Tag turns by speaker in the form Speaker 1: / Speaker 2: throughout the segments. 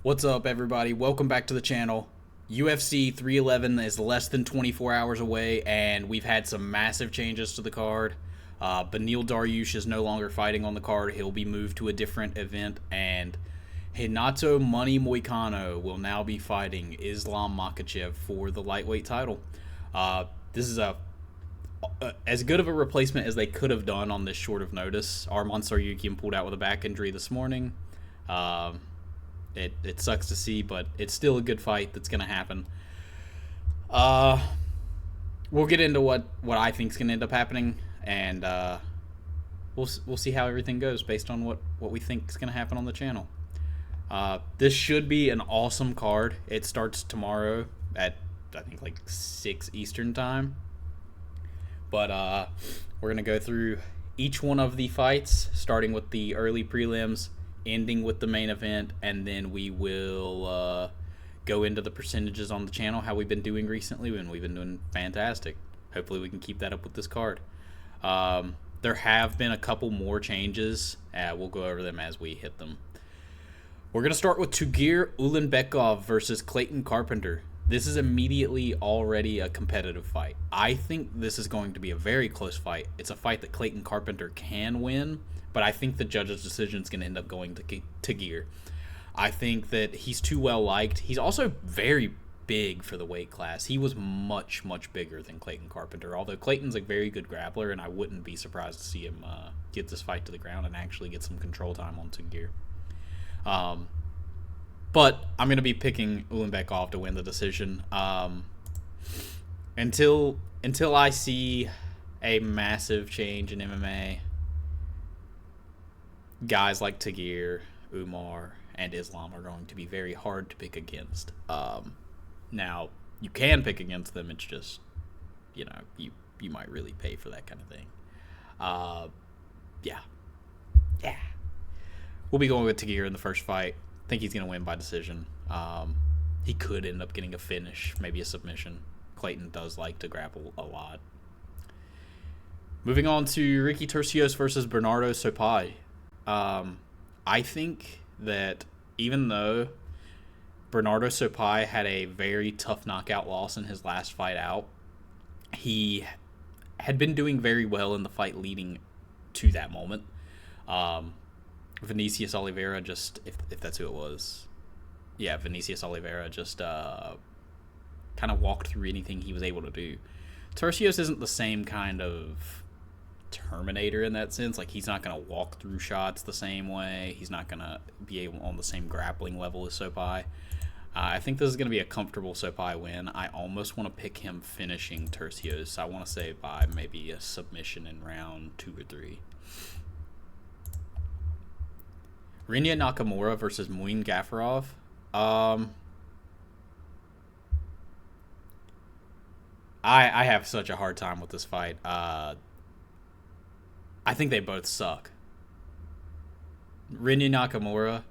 Speaker 1: What's up, everybody? Welcome back to the channel. UFC 311 is less than 24 hours away, and we've had some massive changes to the card. Beneil Dariush is no longer fighting on the card. He'll be moved to a different event, and Renato Money Moicano will now be fighting Islam Makhachev for the lightweight title. This is as good of a replacement as they could have done on this short of notice. Arman Tsarukyan pulled out with a back injury this morning. It sucks to see, but it's still a good fight that's going to happen. We'll get into what I think is going to end up happening, and we'll see how everything goes based on what we think is going to happen on the channel. This should be an awesome card. It starts tomorrow at, I think, like 6 Eastern time. But we're going to go through each one of the fights, starting with the early prelims, ending with the main event, and then we will go into the percentages on the channel, how we've been doing recently, and we've been doing fantastic. Hopefully we can keep that up with this card. There have been a couple more changes. We'll go over them as we hit them. We're going to start with Tugir Ulanbekov versus Clayton Carpenter. This is immediately already a competitive fight. I think this is going to be a very close fight. It's a fight that Clayton Carpenter can win, but I think the judge's decision is going to end up going to Tugir. I think that he's too well liked. He's also very big for the weight class. He was much, much bigger than Clayton Carpenter, although Clayton's a very good grappler, and I wouldn't be surprised to see him get this fight to the ground and actually get some control time on Tugir. But I'm going to be picking Ulanbekov to win the decision. Until I see a massive change in MMA, guys like Tugir, Umar, and Islam are going to be very hard to pick against. Now, you can pick against them. It's just, you might really pay for that kind of thing. Yeah. We'll be going with Tugir in the first fight. I think he's going to win by decision. He could end up getting a finish, maybe a submission. Clayton does like to grapple a lot. Moving on to Ricky Turcios versus Bernardo Sopai. I think that even though Bernardo Sopai had a very tough knockout loss in his last fight out, he had been doing very well in the fight leading to that moment. Vinicius Oliveira just, if that's who it was. Yeah, Vinicius Oliveira just kind of walked through anything he was able to do. Turcios isn't the same kind of Terminator in that sense. Like, he's not going to walk through shots the same way. He's not going to be able on the same grappling level as Sopai. I think this is going to be a comfortable Sopai win. I almost want to pick him finishing Turcios. I want to say by maybe a submission in round 2 or 3. Rinya Nakamura versus Muin Gafarov. I have such a hard time with this fight. I think they both suck. Rinya Nakamura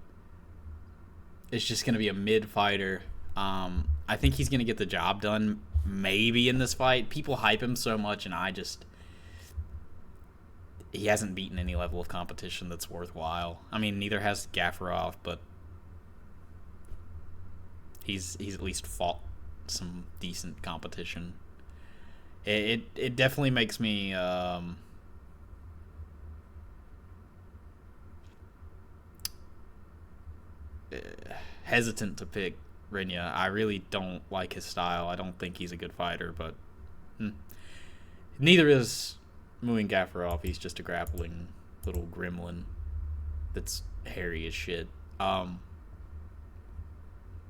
Speaker 1: is just going to be a mid-fighter. I think he's going to get the job done maybe in this fight. People hype him so much, and he hasn't beaten any level of competition that's worthwhile. I mean, neither has Gafarov, but he's at least fought some decent competition. It definitely makes me hesitant to pick Rinya. I really don't like his style. I don't think he's a good fighter, but neither is Muin Gafarov. He's just a grappling little gremlin that's hairy as shit.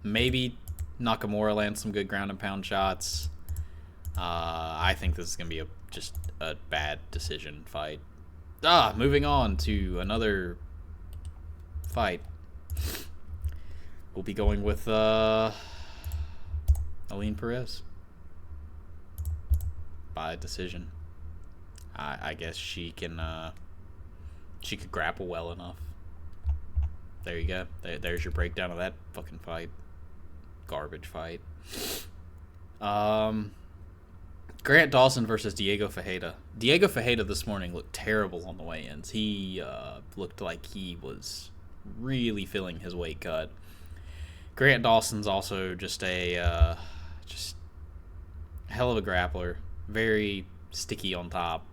Speaker 1: Maybe Nakamura lands some good ground and pound shots. I think this is going to be just a bad decision fight. Moving on to another fight. We'll be going with Aline Perez by decision. I guess she could grapple well enough. There you go. There's your breakdown of that fucking fight. Garbage fight. Grant Dawson versus Diego Ferreira. Diego Ferreira this morning looked terrible on the weigh-ins. He looked like he was really feeling his weight cut. Grant Dawson's also just just hell of a grappler. Very sticky on top.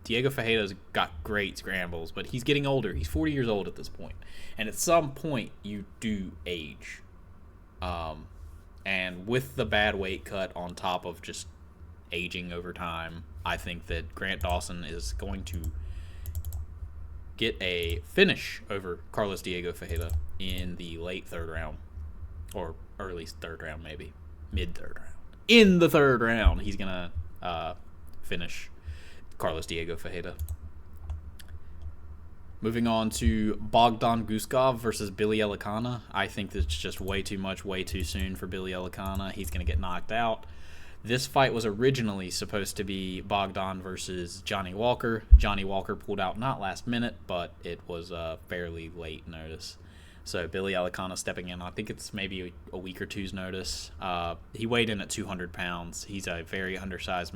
Speaker 1: Diego Fajedo's got great scrambles, but he's getting older. He's 40 years old at this point. And at some point, you do age. And with the bad weight cut on top of just aging over time, I think that Grant Dawson is going to get a finish over Carlos Diego Ferreira in the late third round, or early third round, maybe mid third round. In the third round, he's gonna finish Carlos Diego Ferreira. Moving on to Bogdan Guskov versus Billy Elikana. I think that's just way too much, way too soon for Billy Elikana. He's going to get knocked out. This fight was originally supposed to be Bogdan versus Johnny Walker. Johnny Walker pulled out not last minute, but it was fairly late notice. So Billy Elikana stepping in. I think it's maybe a week or two's notice. He weighed in at 200 pounds. He's a very undersized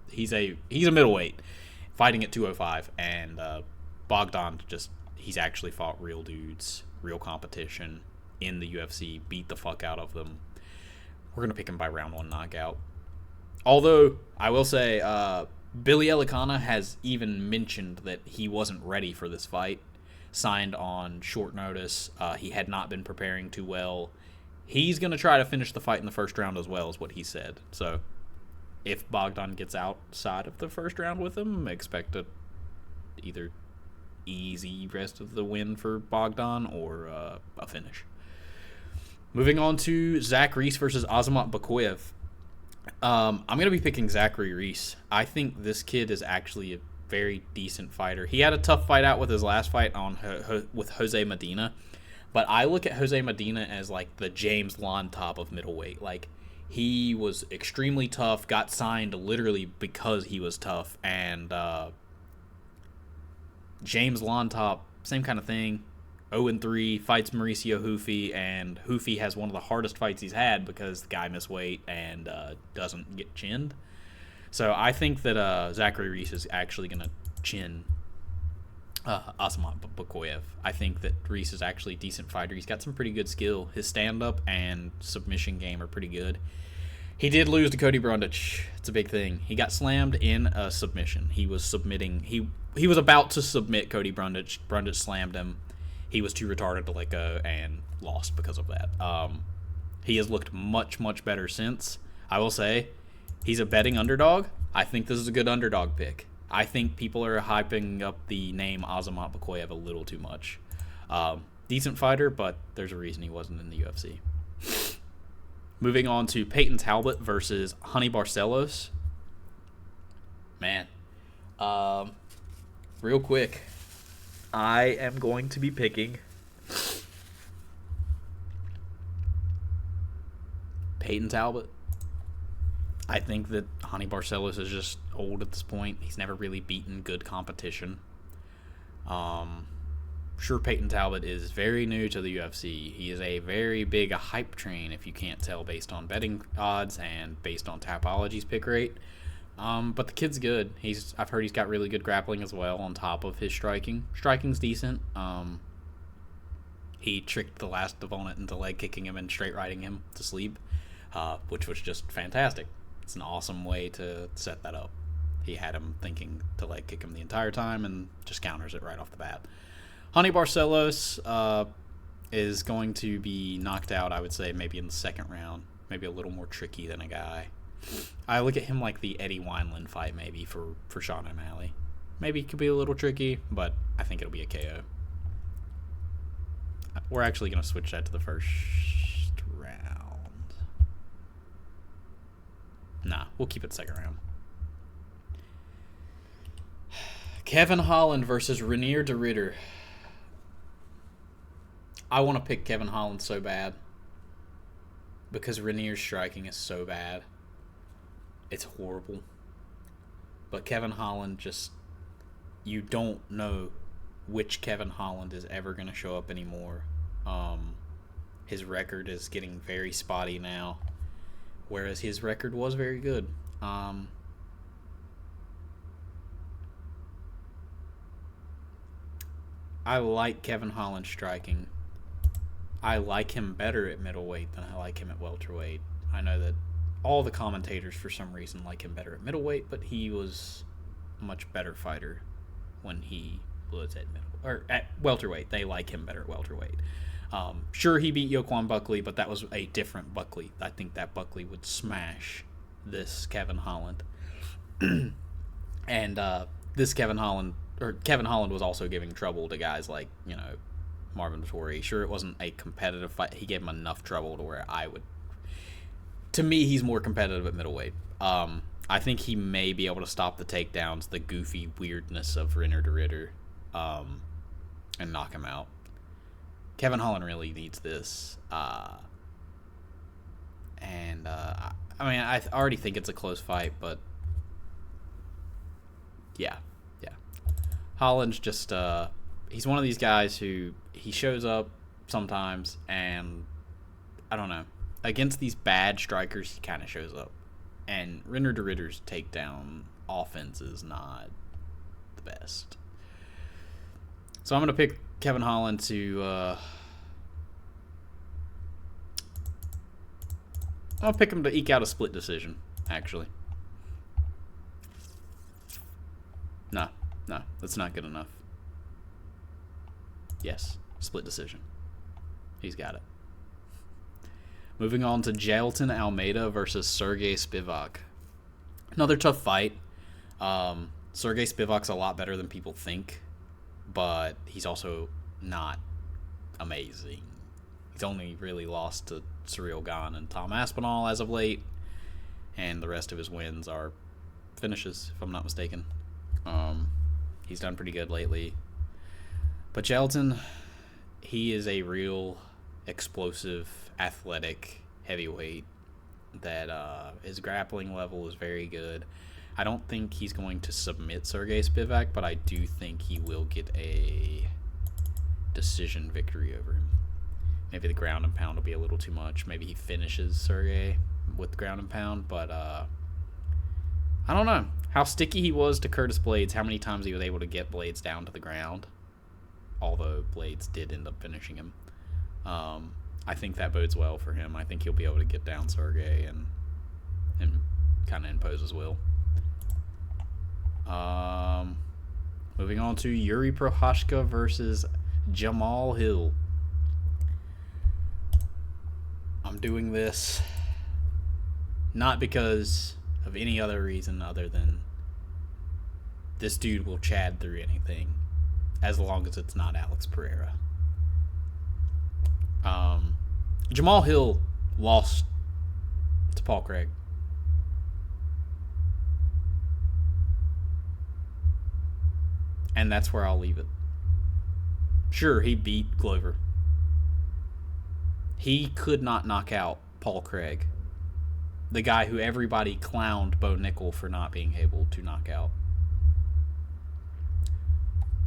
Speaker 1: he's a middleweight, fighting at 205, and Bogdan he's actually fought real dudes, real competition in the UFC, beat the fuck out of them. We're going to pick him by round 1 knockout. Although, I will say, Billy Elikana has even mentioned that he wasn't ready for this fight. Signed on short notice. He had not been preparing too well. He's going to try to finish the fight in the first round as well, is what he said. So, if Bogdan gets outside of the first round with him, expect either easy rest of the win for Bogdan or a finish. Moving on to Zach Reese versus Azamat Bakoyev. I'm going to be picking Zachary Reese. I think this kid is actually a very decent fighter. He had a tough fight out with his last fight with Jose Medina, but I look at Jose Medina as like the James Lontop of middleweight. Like, he was extremely tough, got signed literally because he was tough, and James Lontop, same kind of thing. 0-3, fights Mauricio Hufi, and Hufi has one of the hardest fights he's had because the guy missed weight and doesn't get chinned. So I think that Zachary Reese is actually going to chin Azamat Bakoyev. I think that Reese is actually a decent fighter. He's got some pretty good skill. His stand-up and submission game are pretty good. He did lose to Cody Brundage. It's a big thing. He got slammed in a submission. He was submitting. He was about to submit Cody Brundage. Brundage slammed him. He was too retarded to let go and lost because of that. He has looked much, much better since. I will say, he's a betting underdog. I think this is a good underdog pick. I think people are hyping up the name Azamat Bakoyev a little too much. Decent fighter, but there's a reason he wasn't in the UFC. Moving on to Peyton Talbot versus Honey Barcelos. Man. Real quick. I am going to be picking Peyton Talbot. I think that Honey Barcelos is just old at this point. He's never really beaten good competition. Sure, Peyton Talbot is very new to the UFC. He is a very big hype train, if you can't tell, based on betting odds and based on Tapology's pick rate. But the kid's good. I've heard he's got really good grappling as well on top of his striking. Striking's decent. He tricked the last opponent into leg kicking him and straight riding him to sleep, which was just fantastic. It's an awesome way to set that up. He had him thinking to leg kick him the entire time and just counters it right off the bat. Honey Barcelos is going to be knocked out, I would say, maybe in the second round. Maybe a little more tricky than a guy. I look at him like the Eddie Wineland fight, maybe, for Sean O'Malley. Maybe it could be a little tricky, but I think it'll be a KO. We're actually going to switch that to the first round. Nah, we'll keep it second round. Kevin Holland versus Renier de Ridder. I want to pick Kevin Holland so bad because Renier's striking is so bad. It's horrible. But Kevin Holland just... You don't know which Kevin Holland is ever going to show up anymore. His record is getting very spotty now, whereas his record was very good. I like Kevin Holland striking. I like him better at middleweight than I like him at welterweight. I know that all the commentators, for some reason, like him better at middleweight, but he was a much better fighter when he was at welterweight. They like him better at welterweight. Sure, he beat Yoquan Buckley, but that was a different Buckley. I think that Buckley would smash this Kevin Holland. And this Kevin Holland was also giving trouble to guys like, Marvin Vettori. Sure, it wasn't a competitive fight. He gave him enough trouble to where to me, he's more competitive at middleweight. I think he may be able to stop the takedowns, the goofy weirdness of Rener de Ridder, and knock him out. Kevin Holland really needs this. I already think it's a close fight, but yeah. Holland's just, he's one of these guys who, he shows up sometimes, and I don't know. Against these bad strikers, he kind of shows up. And Rener de Ridder's takedown offense is not the best. So I'm going to pick Kevin Holland to... I'm going to pick him to eke out a split decision, actually. No, that's not good enough. Yes, split decision. He's got it. Moving on to Jailton Almeida versus Sergey Spivak. Another tough fight. Sergey Spivak's a lot better than people think, but he's also not amazing. He's only really lost to Cyril Gane and Tom Aspinall as of late, and the rest of his wins are finishes, if I'm not mistaken. He's done pretty good lately. But Jailton, he is a real explosive, athletic heavyweight that his grappling level is very good. I don't think he's going to submit Sergey Spivak, but I do think he will get a decision victory over him. Maybe the ground and pound will be a little too much. Maybe he finishes Sergey with ground and pound, but I don't know how sticky he was to Curtis Blades, how many times he was able to get Blades down to the ground, although Blades did end up finishing him. I think that bodes well for him. I think he'll be able to get down Sergey and kind of impose his will. Moving on to Yuri Prochazka versus Jamal Hill. I'm doing this not because of any other reason other than this dude will chad through anything as long as it's not Alex Pereira. Jamal Hill lost to Paul Craig. And that's where I'll leave it. Sure, he beat Glover. He could not knock out Paul Craig, the guy who everybody clowned Bo Nickel for not being able to knock out.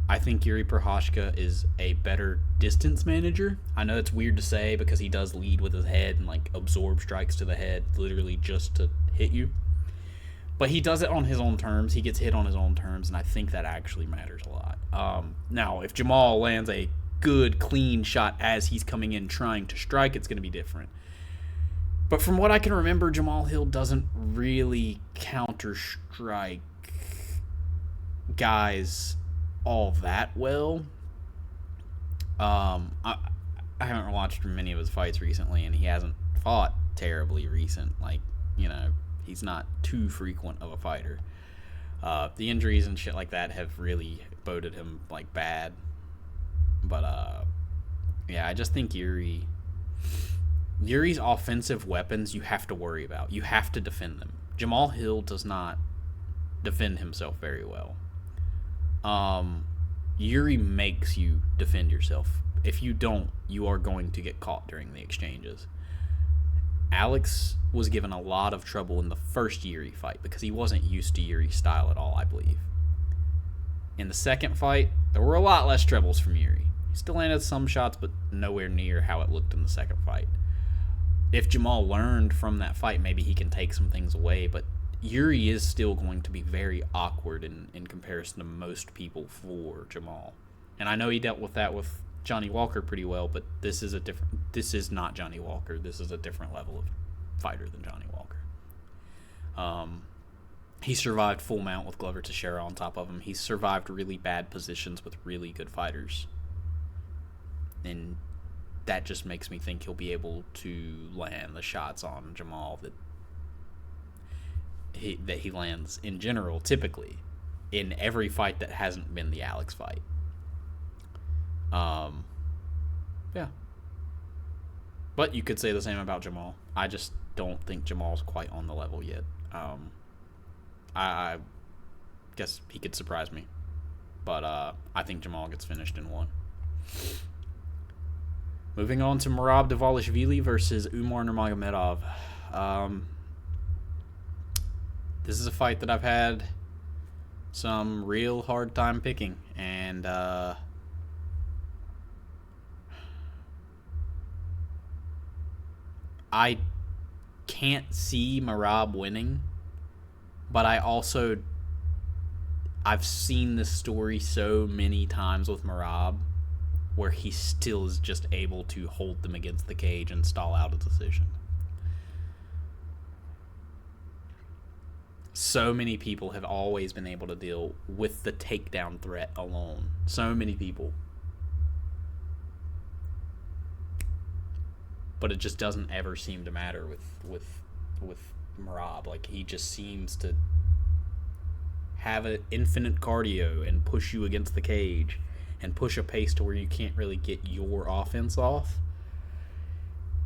Speaker 1: I think Yuri Prochazka is a better distance manager. I know it's weird to say because he does lead with his head and absorb strikes to the head literally just to hit you. But he does it on his own terms. He gets hit on his own terms, and I think that actually matters a lot. Now, if Jamal lands a good, clean shot as he's coming in trying to strike, it's going to be different. But from what I can remember, Jamal Hill doesn't really counter-strike guys all that well. I haven't watched many of his fights recently, and he hasn't fought terribly recent. He's not too frequent of a fighter. The injuries and shit like that have really boded him bad. But I just think Yuri's offensive weapons you have to worry about. You have to defend them. Jamal Hill does not defend himself very well. Yuri makes you defend yourself. If you don't, you are going to get caught during the exchanges. Alex was given a lot of trouble in the first Yuri fight because he wasn't used to Yuri's style at all, I believe. In the second fight, there were a lot less troubles from Yuri. He still landed some shots, but nowhere near how it looked in the second fight. If Jamal learned from that fight, maybe he can take some things away, but Yuri is still going to be very awkward in comparison to most people for Jamal. And I know he dealt with that with Johnny Walker pretty well, but this is not Johnny Walker. This is a different level of fighter than Johnny Walker. He survived full mount with Glover Teixeira on top of him. He's survived really bad positions with really good fighters. And that just makes me think he'll be able to land the shots on Jamal that he lands in general, typically, in every fight that hasn't been the Alex fight. Yeah. But you could say the same about Jamal. I just don't think Jamal's quite on the level yet. I guess he could surprise me. But I think Jamal gets finished in 1. Moving on to Merab Dvalishvili versus Umar Nurmagomedov. This is a fight that I've had some real hard time picking. And I can't see Merab winning. But I've seen this story so many times with Merab where he still is just able to hold them against the cage and stall out a decision. So many people have always been able to deal with the takedown threat alone. So many people. But it just doesn't ever seem to matter with Merab. Like, he just seems to have an infinite cardio and push you against the cage and push a pace to where you can't really get your offense off.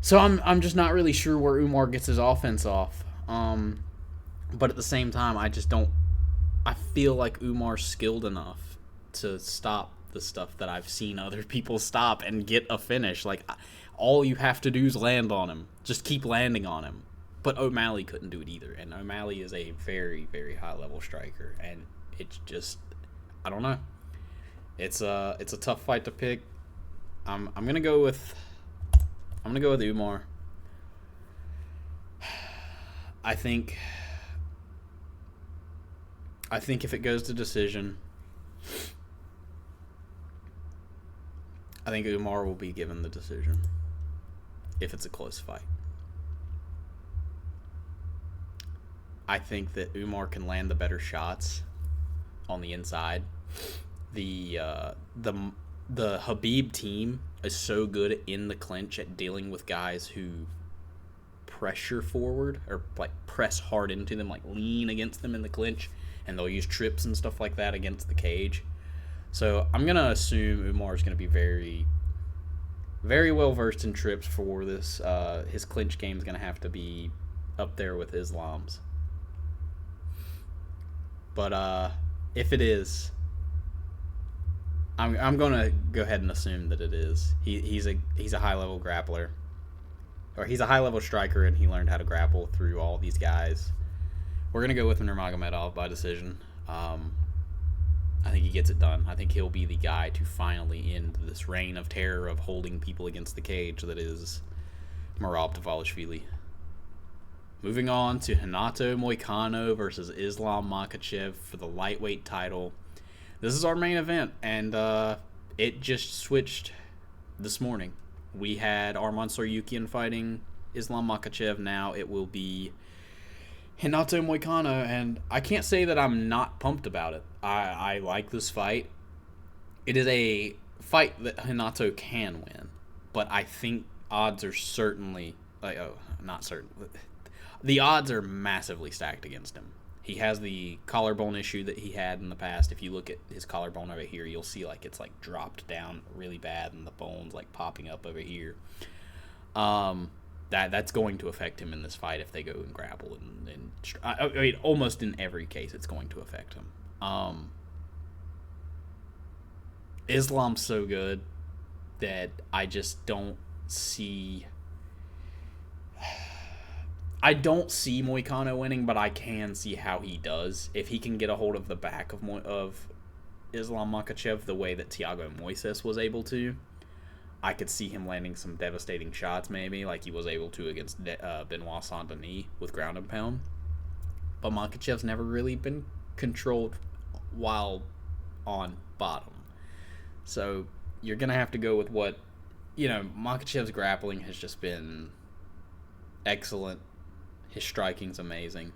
Speaker 1: So I'm just not really sure where Umar gets his offense off. But at the same time, I feel like Umar's skilled enough to stop the stuff that I've seen other people stop and get a finish. Like, all you have to do is land on him. Just keep landing on him. But O'Malley couldn't do it either, and O'Malley is a very, very high-level striker, and it's just, I don't know. It's a tough fight to pick. I'm gonna go with Umar. I think if it goes to decision, I think Umar will be given the decision if it's a close fight. I think that Umar can land the better shots on the inside. The Khabib team is so good in the clinch at dealing with guys who pressure forward or like press hard into them, like lean against them in the clinch, and they'll use trips and stuff like that against the cage. So I'm gonna assume Umar is gonna be very, very well versed in trips for this. His clinch game is gonna have to be up there with Islam's. But if it is, I'm gonna go ahead and assume that it is. He's a high level grappler, or he's a high level striker, and he learned how to grapple through all these guys. We're gonna go with Nurmagomedov by decision. I think he gets it done. I think he'll be the guy to finally end this reign of terror of holding people against the cage that is Merab Dvalishvili. Moving on to Renato Moicano versus Islam Makhachev for the lightweight title. This is our main event, and it just switched this morning. We had Arman Tsarukyan fighting Islam Makhachev. Now it will be Renato Moicano, and I can't say that I'm not pumped about it. I like this fight. It is a fight that Renato can win, but I think odds are certainly not certain. The odds are massively stacked against him. He has the collarbone issue that he had in the past. If you look at his collarbone over here, you'll see like it's like dropped down really bad and the bone's like popping up over here. That's going to affect him in this fight if they go and grapple. And I mean, almost in every case, it's going to affect him. Islam's so good that I just don't see... I don't see Moicano winning, but I can see how he does. If he can get a hold of the back of Islam Makhachev the way that Thiago Moises was able to, I could see him landing some devastating shots maybe, like he was able to against Benoit Saint-Denis with ground and pound. But Makhachev's never really been controlled while on bottom. So you're going to have to go with what, Makhachev's grappling has just been excellent. His striking's amazing.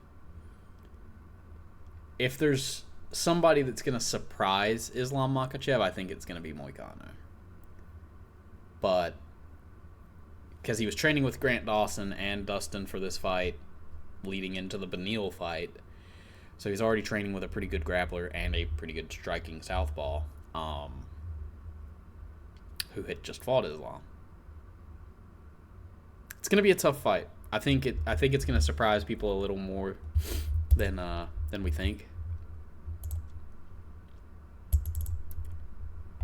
Speaker 1: If there's somebody that's going to surprise Islam Makhachev, I think it's going to be Moicano. But because he was training with Grant Dawson and Dustin for this fight leading into the Beneil fight, so he's already training with a pretty good grappler and a pretty good striking southpaw who had just fought Islam. It's going to be a tough fight. I think it's going to surprise people a little more than we think.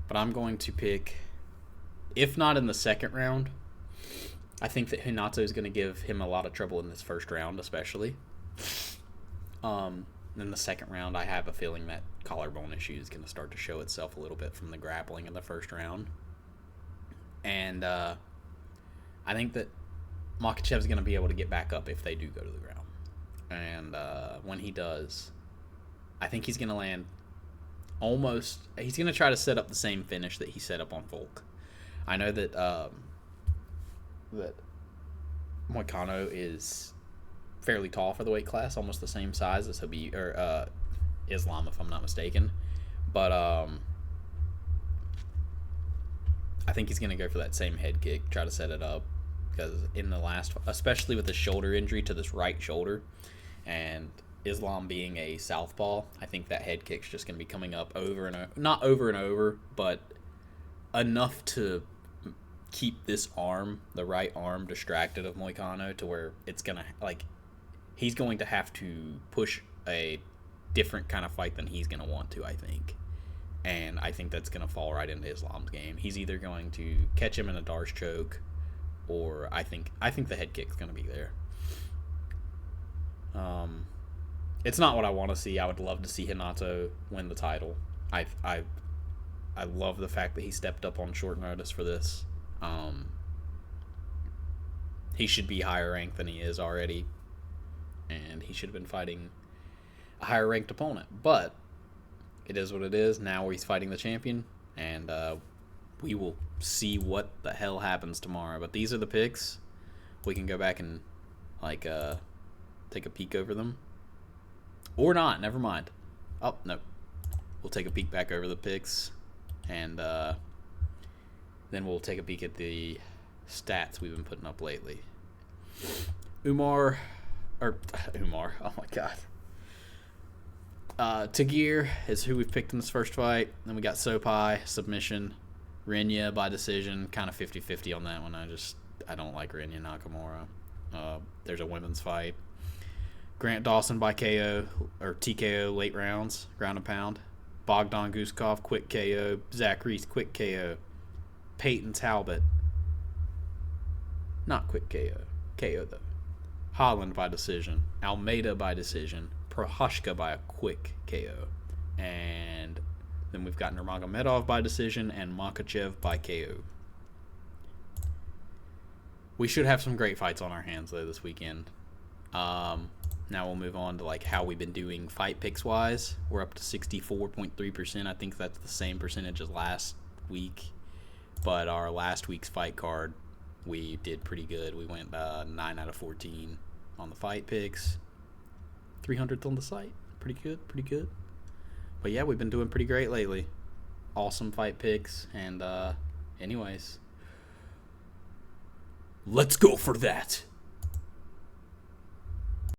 Speaker 1: But I'm going to pick, if not in the second round, I think that Renato is going to give him a lot of trouble in this first round, especially. In the second round, I have a feeling that collarbone issue is going to start to show itself a little bit from the grappling in the first round. And I think that Makhachev's going to be able to get back up if they do go to the ground. And when he does, I think he's going to land he's going to try to set up the same finish that he set up on Volk. I know that that Moicano is fairly tall for the weight class, almost the same size as Habib or Islam, if I'm not mistaken. But I think he's going to go for that same head kick, try to set it up, because in the last, especially with the shoulder injury to this right shoulder, and Islam being a southpaw, I think that head kick's just going to be coming up over and over, not over and over, but enough to keep this arm, the right arm, distracted of Moicano to where it's going to, he's going to have to push a different kind of fight than he's going to want to, I think. And I think that's going to fall right into Islam's game. He's either going to catch him in a Darce choke, or I think the head kick's going to be there. It's not what I want to see. I would love to see Renato win the title. I love the fact that he stepped up on short notice for this. He should be higher ranked than he is already, and he should have been fighting a higher ranked opponent. But it is what it is. Now he's fighting the champion, and we will see what the hell happens tomorrow. But these are the picks. We can go back and take a peek over them. Or not, never mind. Oh, no. We'll take a peek back over the picks, and then we'll take a peek at the stats we've been putting up lately. Umar, oh my god. Tagir is who we've picked in this first fight. Then we got Sopai, submission. Renya by decision, kind of 50-50 on that one. I don't like Renya Nakamura. There's a women's fight. Grant Dawson by KO, or TKO, late rounds, ground and pound. Bogdan Guskov, quick KO. Zach Reese, quick KO. Peyton Talbot, not quick KO. KO, though. Holland by decision. Almeida by decision. Prochazka by a quick KO. And then we've got Nurmagomedov by decision and Makhachev by KO. We should have some great fights on our hands, though, this weekend. Now we'll move on to how we've been doing fight picks wise. We're up to 64.3%. I think that's the same percentage as last week. But our last week's fight card, we did pretty good. We went 9 out of 14 on the fight picks. 300th on the site. Pretty good. But yeah, we've been doing pretty great lately. Awesome fight picks. And anyways, let's go for that.